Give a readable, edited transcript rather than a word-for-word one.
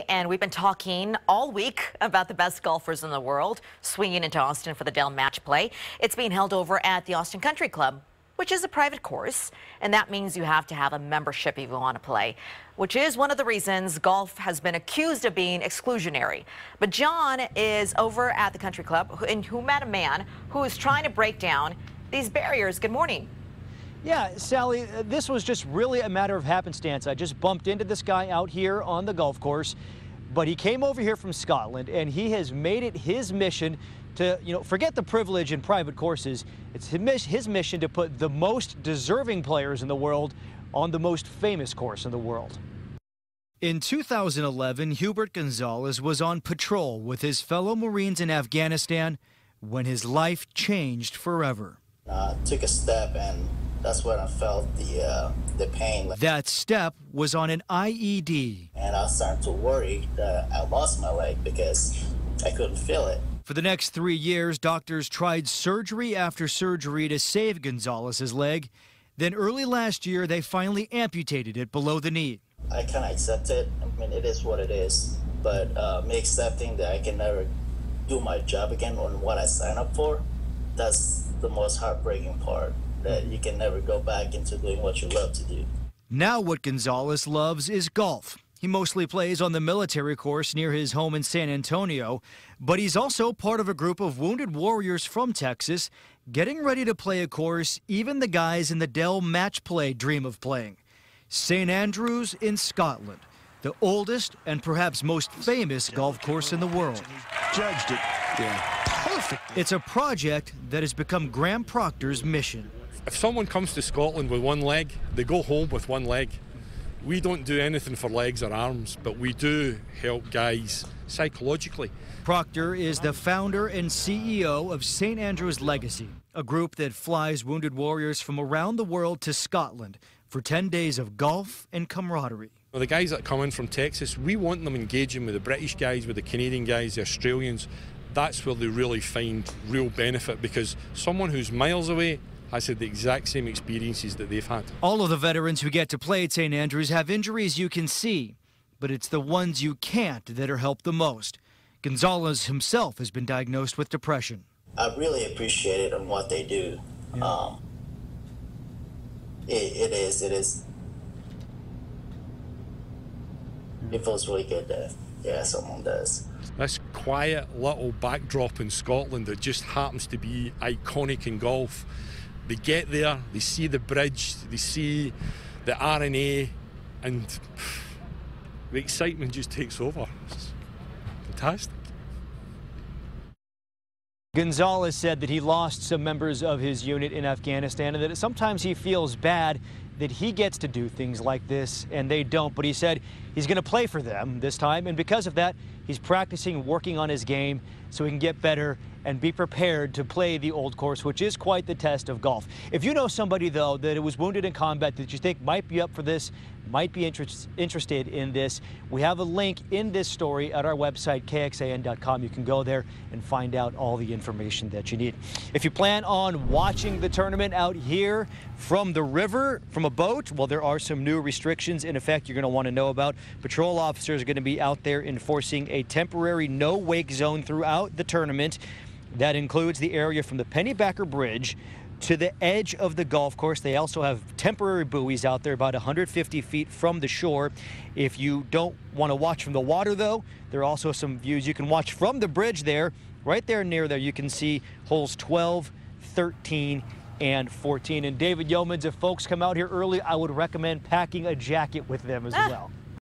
And we've been talking all week about the best golfers in the world swinging into Austin for the Dell Match Play. It's being held over at the Austin Country Club, which is a private course, and that means you have to have a membership if you want to play, which is one of the reasons golf has been accused of being exclusionary. But John is over at the Country Club and who met a man who is trying to break down these barriers. Good morning. Yeah, Sally, this was just really a matter of happenstance. I just bumped into this guy out here on the golf course, but he came over here from Scotland, and he has made it his mission to, forget the privilege in private courses. It's his mission to put the most deserving players in the world on the most famous course in the world. In 2011, Hubert Gonzalez was on patrol with his fellow Marines in Afghanistan when his life changed forever. I took a step, and that's when I felt the pain. That step was on an IED. And I started to worry that I lost my leg because I couldn't feel it. For the next 3 years, doctors tried surgery after surgery to save Gonzalez's leg. Then early last year, they finally amputated it below the knee. I kind of accept it. I mean, it is what it is. But me accepting that I can never do my job again on what I signed up for, that's the most heartbreaking part, that you can never go back into doing what you love to do. Now what Gonzalez loves is golf. He mostly plays on the military course near his home in San Antonio, but he's also part of a group of wounded warriors from Texas getting ready to play a course even the guys in the Dell Match Play dream of playing. St. Andrews in Scotland, the oldest and perhaps most famous golf course in the world. Judged it. Yeah. Perfect. It's a project that has become Graham Proctor's mission. If someone comes to Scotland with one leg, they go home with one leg. We don't do anything for legs or arms, but we do help guys psychologically. Proctor is the founder and CEO of St. Andrews Legacy, a group that flies wounded warriors from around the world to Scotland for 10 days of golf and camaraderie. Well, the guys that come in from Texas, we want them engaging with the British guys, with the Canadian guys, the Australians. That's where they really find real benefit, because someone who's miles away has had the exact same experiences that they've had. All of the veterans who get to play at St. Andrews have injuries you can see, but it's the ones you can't that are helped the most. Gonzalez himself has been diagnosed with depression. I really appreciate it and what they do. Yeah. It is. It feels really good that, someone does. This quiet little backdrop in Scotland that just happens to be iconic in golf. They get there, they see the bridge, they see the RNA, and the excitement just takes over. It's fantastic. Gonzalez said that he lost some members of his unit in Afghanistan and that sometimes he feels bad that he gets to do things like this and they don't. But he said he's going to play for them this time, and because of that, he's practicing, working on his game so he can get better and be prepared to play the old course, which is quite the test of golf. If you know somebody, though, that was wounded in combat that you think might be up for this, might be interested in this, we have a link in this story at our website, KXAN.com. You can go there and find out all the information that you need. If you plan on watching the tournament out here from the river, from a boat, well, there are some new restrictions in effect you're going to want to know about. Patrol officers are going to be out there enforcing a temporary no-wake zone throughout the tournament. That includes the area from the Pennybacker Bridge to the edge of the golf course. They also have temporary buoys out there about 150 feet from the shore. If you don't want to watch from the water, though, there are also some views you can watch from the bridge there. Right there near there, you can see holes 12, 13, and 14. And David Yeomans, if folks come out here early, I would recommend packing a jacket with them as well.